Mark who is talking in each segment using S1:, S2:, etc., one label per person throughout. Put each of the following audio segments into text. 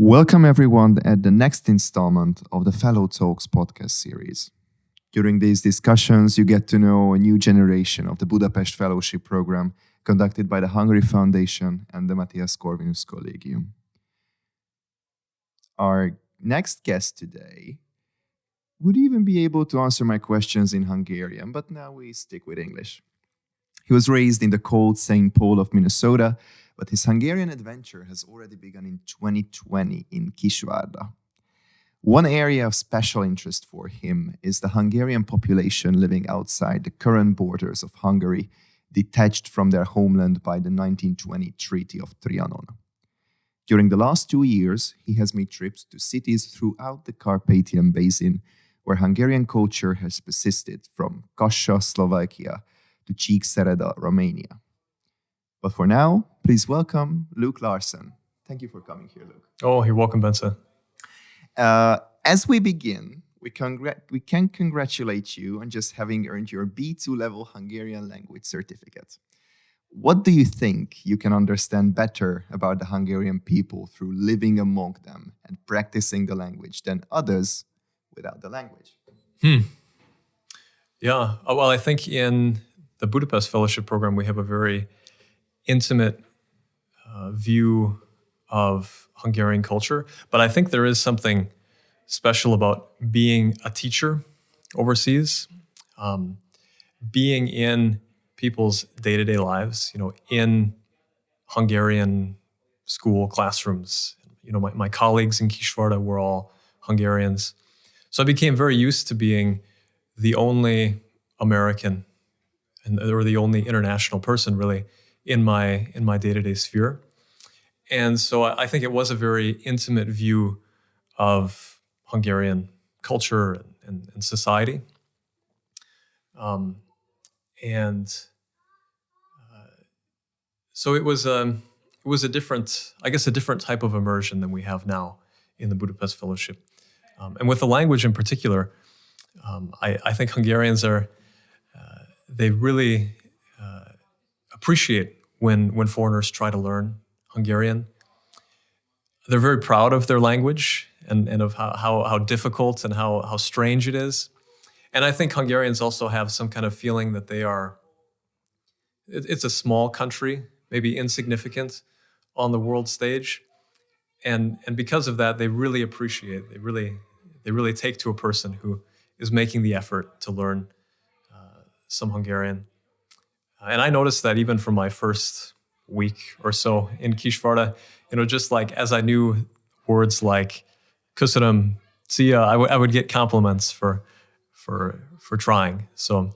S1: Welcome everyone at the next installment of the Fellow Talks podcast series. During these discussions, you get to know a new generation of the Budapest Fellowship Program conducted by the Hungary Foundation and the Mathias Corvinus Collegium. Our next guest today would even be able to answer my questions in Hungarian, but now we stick with English. He was raised in the cold St. Paul of Minnesota, but his Hungarian adventure has already begun in 2020 in Kisvárda. One area of special interest for him is the Hungarian population living outside the current borders of Hungary, detached from their homeland by the 1920 Treaty of Trianon. During the last 2 years, he has made trips to cities throughout the Carpathian Basin, where Hungarian culture has persisted from Kassa, Slovakia, to Kisvárda, Romania. But for now, please welcome Luke Larson. Thank you for coming here, Luke.
S2: Oh, you're welcome, Benson.
S1: As we begin, we can congratulate you on just having earned your B2 level Hungarian language certificate. What do you think you can understand better about the Hungarian people through living among them and practicing the language than others without the language?
S2: Yeah, well, I think in the Budapest Fellowship Program, we have a very intimate view of Hungarian culture. But I think there is something special about being a teacher overseas, being in people's day-to-day lives, in Hungarian school classrooms. My colleagues in Kisvárda were all Hungarians. So I became very used to being the only American or the only international person really in my day-to-day sphere. And so I think it was a very intimate view of Hungarian culture and society. So it was a different type of immersion than we have now in the Budapest Fellowship. And with the language in particular, I think Hungarians they really appreciate when foreigners try to learn Hungarian. They're very proud of their language and of how difficult and how strange it is. And I think Hungarians also have some kind of feeling that it's a small country, maybe insignificant on the world stage. And because of that, they really appreciate, they really take to a person who is making the effort to learn some Hungarian. And I noticed that even from my first week or so in Kisvárda, just like as I knew words like köszönöm, szia, I would get compliments for trying. So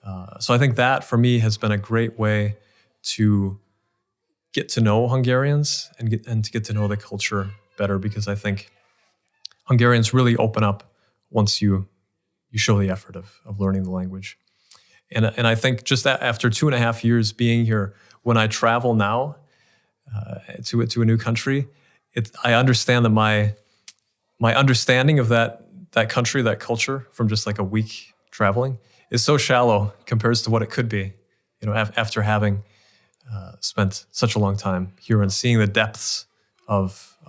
S2: I think that for me has been a great way to get to know Hungarians and to get to know the culture better, because I think Hungarians really open up once you show the effort of learning the language. And I think just after 2.5 years being here, when I travel now to a new country, I understand that my understanding of that country, that culture, from just like a week traveling, is so shallow compared to what it could be, after having spent such a long time here and seeing the depths of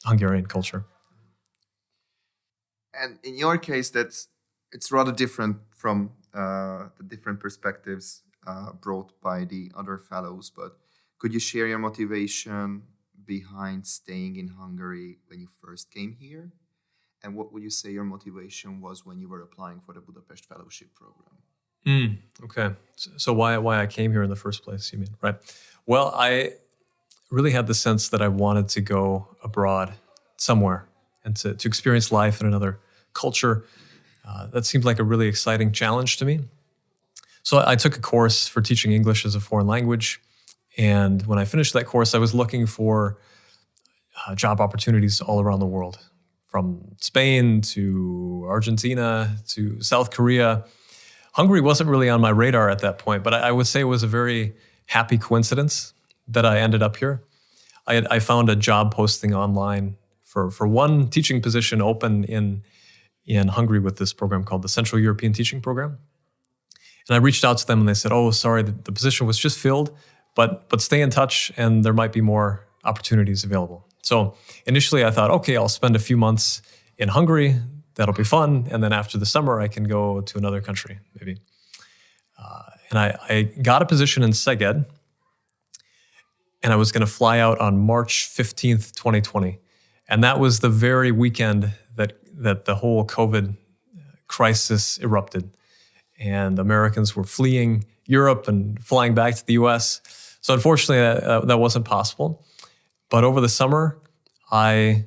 S2: Hungarian culture.
S1: And in your case, it's rather different from the different perspectives brought by the other fellows. But could you share your motivation behind staying in Hungary when you first came here? And what would you say your motivation was when you were applying for the Budapest Fellowship Program?
S2: Okay. So why I came here in the first place, you mean, right? Well, I really had the sense that I wanted to go abroad somewhere and to experience life in another culture. That seemed like a really exciting challenge to me. So I took a course for teaching English as a foreign language. And when I finished that course, I was looking for job opportunities all around the world, from Spain to Argentina to South Korea. Hungary wasn't really on my radar at that point, but I would say it was a very happy coincidence that I ended up here. I found a job posting online for one teaching position open in Hungary with this program called the Central European Teaching Program. And I reached out to them and they said, oh, sorry, the position was just filled, but stay in touch and there might be more opportunities available. So initially I thought, okay, I'll spend a few months in Hungary. That'll be fun. And then after the summer, I can go to another country, maybe. And I got a position in Szeged, and I was going to fly out on March 15th, 2020. And that was the very weekend that the whole COVID crisis erupted. And Americans were fleeing Europe and flying back to the US. So unfortunately, that wasn't possible. But over the summer, I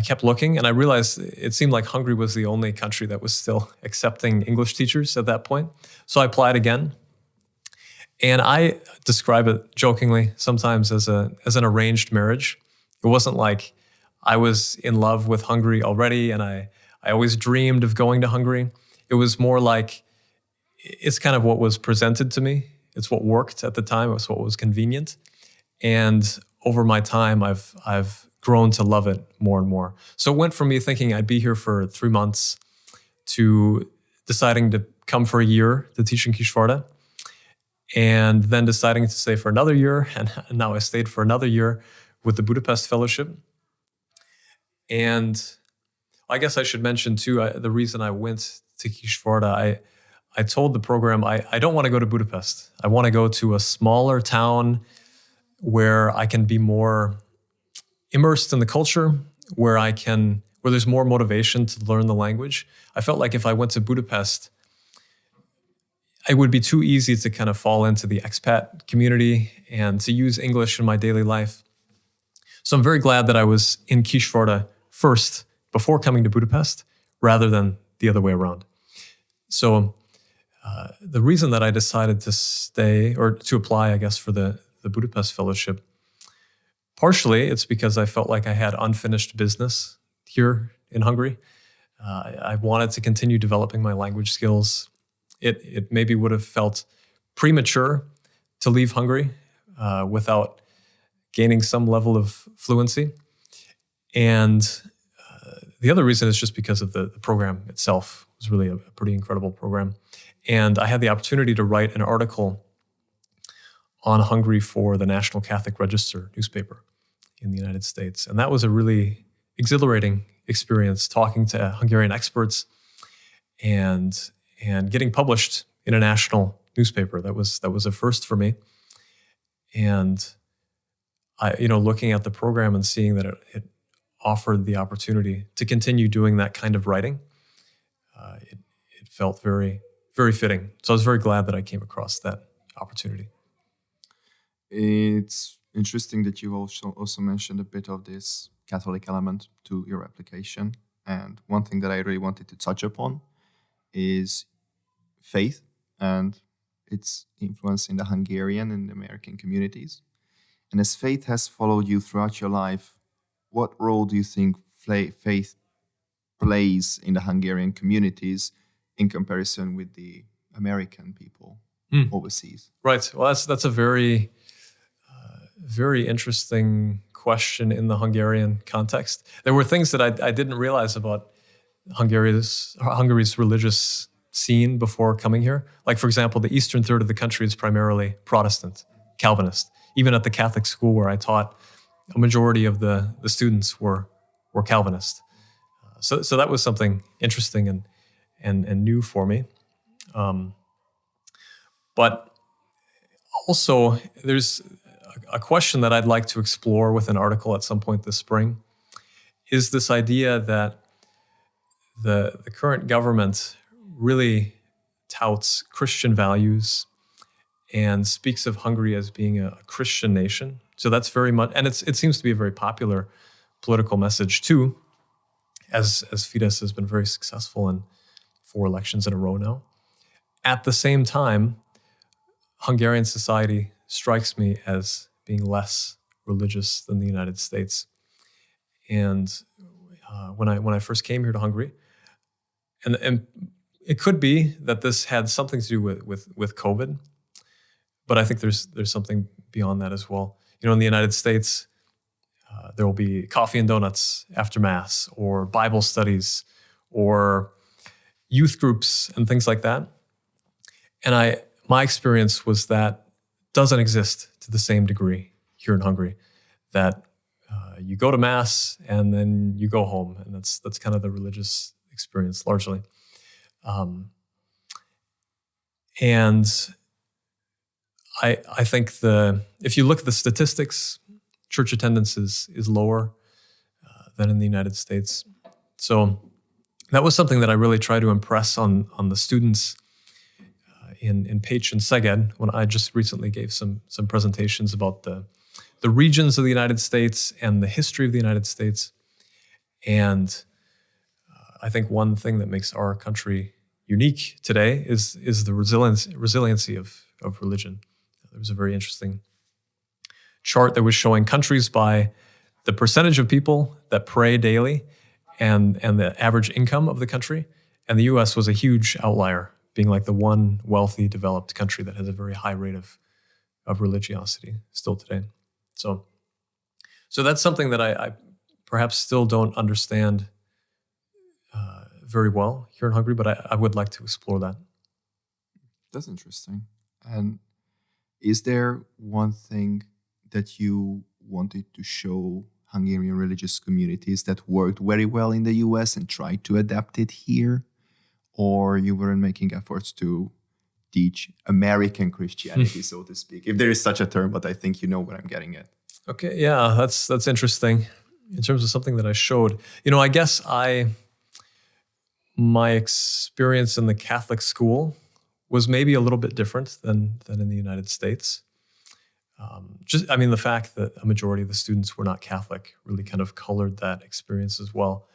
S2: kept looking, and I realized it seemed like Hungary was the only country that was still accepting English teachers at that point. So I applied again. And I describe it jokingly sometimes as an arranged marriage. It wasn't like I was in love with Hungary already and I always dreamed of going to Hungary. It was more like it's kind of what was presented to me. It's what worked at the time. It was what was convenient. And over my time, I've grown to love it more and more. So it went from me thinking I'd be here for 3 months to deciding to come for a year to teach in Kisvárda, and then deciding to stay for another year. And now I stayed for another year with the Budapest Fellowship. And I guess I should mention too, the reason I went to Kisvárda, I told the program, I don't want to go to Budapest. I want to go to a smaller town where I can be more immersed in the culture, where there's more motivation to learn the language. I felt like if I went to Budapest, it would be too easy to kind of fall into the expat community and to use English in my daily life. So I'm very glad that I was in Kisvárda first before coming to Budapest, rather than the other way around. So the reason that I decided to stay, or to apply, I guess, for the Budapest Fellowship, partially it's because I felt like I had unfinished business here in Hungary. I wanted to continue developing my language skills. It maybe would have felt premature to leave Hungary without gaining some level of fluency. And the other reason is just because of the program itself. It was really a pretty incredible program. And I had the opportunity to write an article on Hungary for the National Catholic Register newspaper in the United States. And that was a really exhilarating experience, talking to Hungarian experts and getting published in a national newspaper. That was a first for me. And looking at the program and seeing that it offered the opportunity to continue doing that kind of writing, it felt very, very fitting. So I was very glad that I came across that opportunity.
S1: It's interesting that you also mentioned a bit of this Catholic element to your application. And one thing that I really wanted to touch upon is faith and its influence in the Hungarian and American communities. And as faith has followed you throughout your life, what role do you think faith plays in the Hungarian communities in comparison with the American people overseas?
S2: Right. Well, that's a very, very interesting question in the Hungarian context. There were things that I didn't realize about Hungary's religious scene before coming here. Like, for example, the eastern third of the country is primarily Protestant, Calvinist. Even at the Catholic school where I taught, a majority of the students were Calvinist. So that was something interesting and new for me. But also, there's a question that I'd like to explore with an article at some point this spring, is this idea that the current government really touts Christian values and speaks of Hungary as being a Christian nation. So that's very much, and it seems to be a very popular political message too, as Fidesz has been very successful in 4 elections in a row now. At the same time, Hungarian society strikes me as being less religious than the United States. And when I first came here to Hungary, and it could be that this had something to do with COVID, but I think there's something beyond that as well. In the United States, there will be coffee and donuts after Mass, or Bible studies, or youth groups and things like that. And my experience was that doesn't exist to the same degree here in Hungary. That you go to mass and then you go home, and that's kind of the religious experience largely. And I think if you look at the statistics, church attendance is lower than in the United States. So that was something that I really try to impress on the students in Pécs and Szeged when I just recently gave some presentations about the regions of the United States and the history of the United States. And I think one thing that makes our country unique today is the resiliency of religion. There was a very interesting chart that was showing countries by the percentage of people that pray daily and the average income of the country. And the US was a huge outlier, being like the one wealthy, developed country that has a very high rate of religiosity still today. So that's something that I perhaps still don't understand very well here in Hungary, but I would like to explore that.
S1: That's interesting. And is there one thing that you wanted to show Hungarian religious communities that worked very well in the US and tried to adapt it here? Or you weren't making efforts to teach American Christianity, so to speak, if there is such a term, but I think you know what I'm getting at.
S2: Okay, yeah, that's interesting. In terms of something that I showed, I guess my experience in the Catholic school was maybe a little bit different than in the United States. The fact that a majority of the students were not Catholic really kind of colored that experience as well.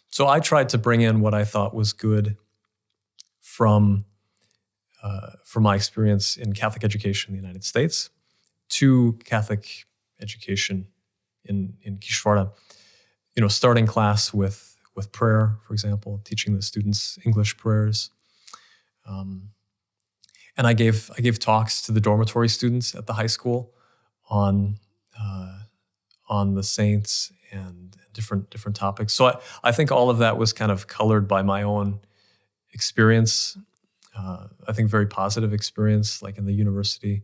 S2: So I tried to bring in what I thought was good from my experience in Catholic education in the United States to Catholic education in Kisvárda. Starting class with prayer, for example, teaching the students English prayers. And I gave talks to the dormitory students at the high school on the saints and different topics. So I think all of that was kind of colored by my own experience. I think very positive experience, like in the University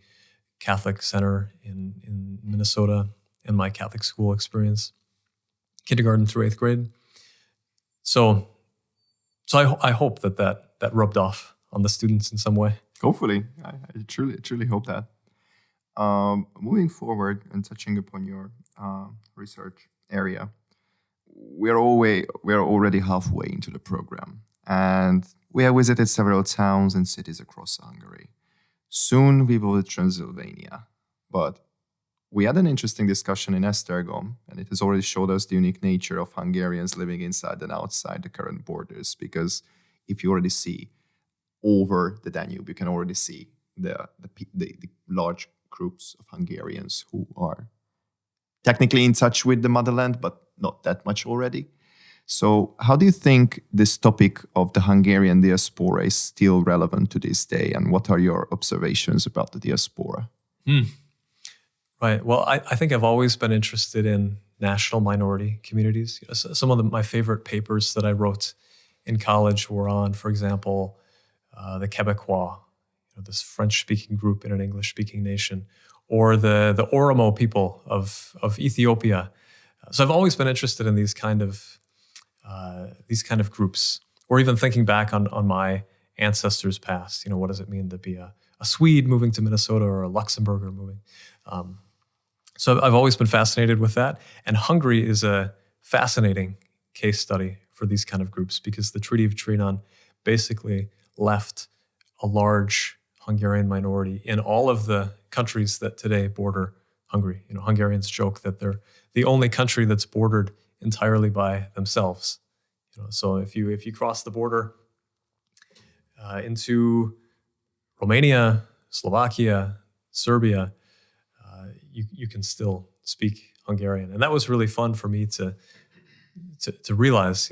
S2: Catholic Center in Minnesota, and my Catholic school experience, kindergarten through 8th grade. So I hope that rubbed off on the students in some way.
S1: Hopefully, I truly hope that. Moving forward and touching upon your research area, we're already halfway into the program, and we have visited several towns and cities across Hungary. Soon we will visit Transylvania, but we had an interesting discussion in Esztergom, and it has already showed us the unique nature of Hungarians living inside and outside the current borders, because if you already see over the Danube, you can already see the large groups of Hungarians who are technically in touch with the motherland, but not that much already. So how do you think this topic of the Hungarian diaspora is still relevant to this day, and what are your observations about the diaspora?
S2: Right. Well, I think I've always been interested in national minority communities. Some of my favorite papers that I wrote in college were on, for example, the Quebecois, this French-speaking group in an English-speaking nation, or the Oromo people of Ethiopia. So I've always been interested in these kind of groups, or even thinking back on my ancestors' past. What does it mean to be a Swede moving to Minnesota, or a Luxembourger moving? So I've always been fascinated with that. And Hungary is a fascinating case study for these kind of groups, because the Treaty of Trianon basically left a large Hungarian minority in all of the countries that today border Hungary. Hungarians joke that they're the only country that's bordered entirely by themselves. So if you cross the border into Romania, Slovakia, Serbia, you can still speak Hungarian. And that was really fun for me to realize,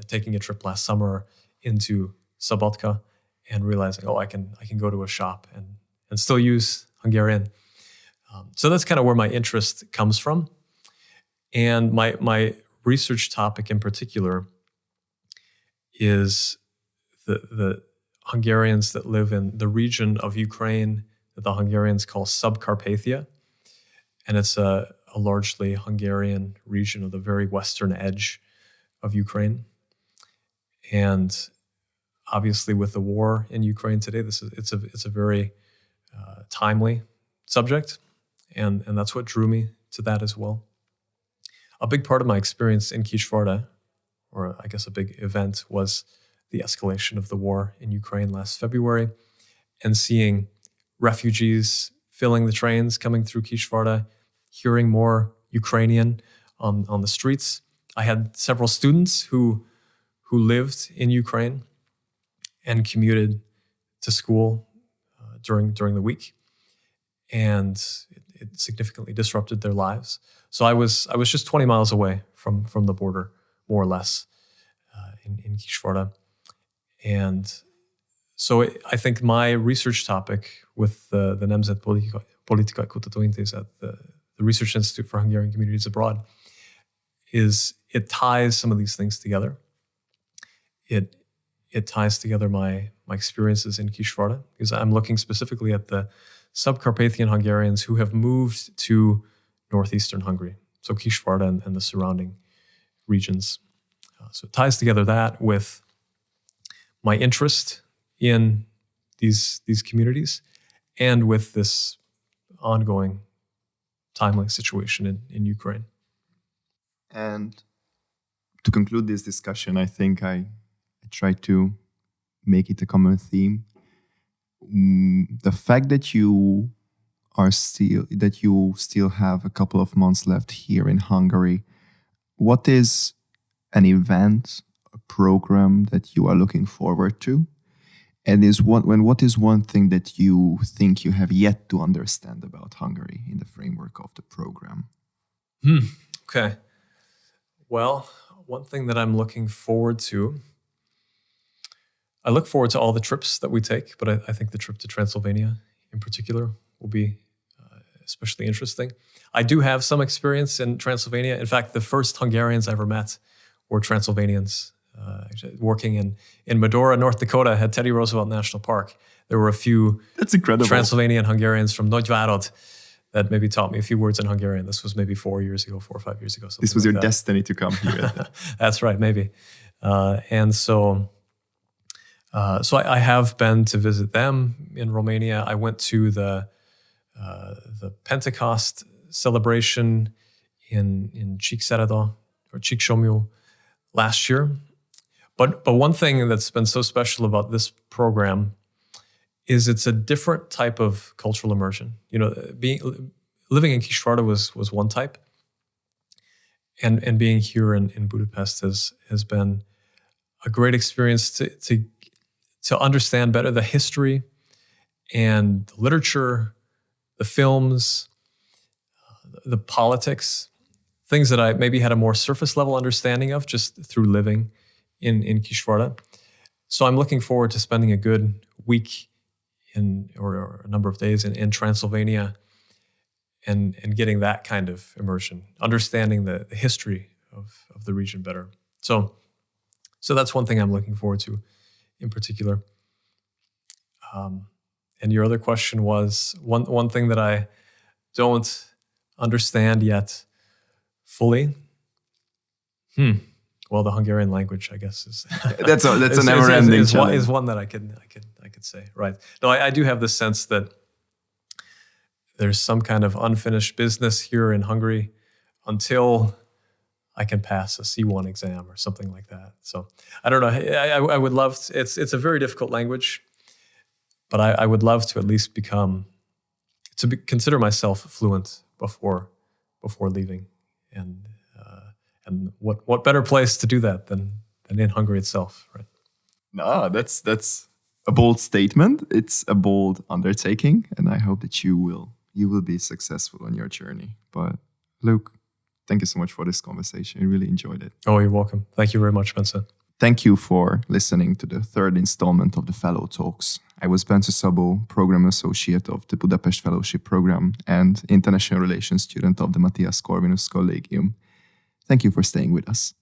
S2: taking a trip last summer into Szabadka and realizing, I can go to a shop and still use Hungarian. So that's kind of where my interest comes from. And my research topic in particular is the Hungarians that live in the region of Ukraine that the Hungarians call Subcarpathia. And it's a a largely Hungarian region of the very western edge of Ukraine. And obviously, with the war in Ukraine today, it's a very timely subject, and that's what drew me to that as well. A big part of my experience in Kisvárda, or I guess a big event, was the escalation of the war in Ukraine last February, and seeing refugees filling the trains coming through Kisvárda, hearing more Ukrainian on the streets. I had several students who lived in Ukraine and commuted to school during the week, and it significantly disrupted their lives. So I was just 20 miles away from the border, more or less, in Kisvárda. And so I think my research topic with the Nemzet Politikai Kutatóintézet, the Research Institute for Hungarian Communities Abroad, is it ties some of these things together. It ties together my experiences in Kisvárda, because I'm looking specifically at the Subcarpathian Hungarians who have moved to northeastern Hungary, so Kisvárda and the surrounding regions. So it ties together that with my interest in these communities and with this ongoing timely situation in Ukraine.
S1: And to conclude this discussion, I think I try to make it a common theme. The fact that you still have a couple of months left here in Hungary, what is an event, a program that you are looking forward to? And what is one thing that you think you have yet to understand about Hungary in the framework of the program?
S2: Okay. Well, one thing that I'm looking forward to, I look forward to all the trips that we take, but I think the trip to Transylvania in particular will be especially interesting. I do have some experience in Transylvania. In fact, the first Hungarians I ever met were Transylvanians. Working in Medora, North Dakota at Teddy Roosevelt National Park. There were a few
S1: That's incredible.
S2: Transylvanian Hungarians from Nagyvárad that maybe taught me a few words in Hungarian. This was maybe 4 or 5 years ago.
S1: This was your destiny to come here.
S2: That's right, maybe. And so I have been to visit them in Romania. I went to the Pentecost celebration in Kisvárda or Csíksomlyó last year. But one thing that's been so special about this program is it's a different type of cultural immersion. You know, living in Kisvárda was one type, and being here in Budapest has been a great experience to understand better the history and the literature, the films, the politics, things that I maybe had a more surface level understanding of just through living in Kisvárda. So I'm looking forward to spending a good week or a number of days in Transylvania and getting that kind of immersion, understanding the history of the region better. So that's one thing I'm looking forward to in particular. And your other question was one thing that I don't understand yet fully. Well, the Hungarian language, I guess, is
S1: that's a never-ending challenge.
S2: Is one that I could say, right? No, I do have the sense that there's some kind of unfinished business here in Hungary until I can pass a C1 exam or something like that. So I don't know. I would love to, it's a very difficult language, but I would love to at least consider myself fluent before leaving. And what better place to do that than in Hungary itself, right?
S1: No, that's a bold statement. It's a bold undertaking, and I hope that you will be successful on your journey. But Luke, thank you so much for this conversation. I really enjoyed it.
S2: Oh, you're welcome. Thank you very much, Bence.
S1: Thank you for listening to the third installment of the Fellow Talks. I was Bence Szabó, Program Associate of the Budapest Fellowship Program and International Relations student of the Mathias Corvinus Collegium. Thank you for staying with us.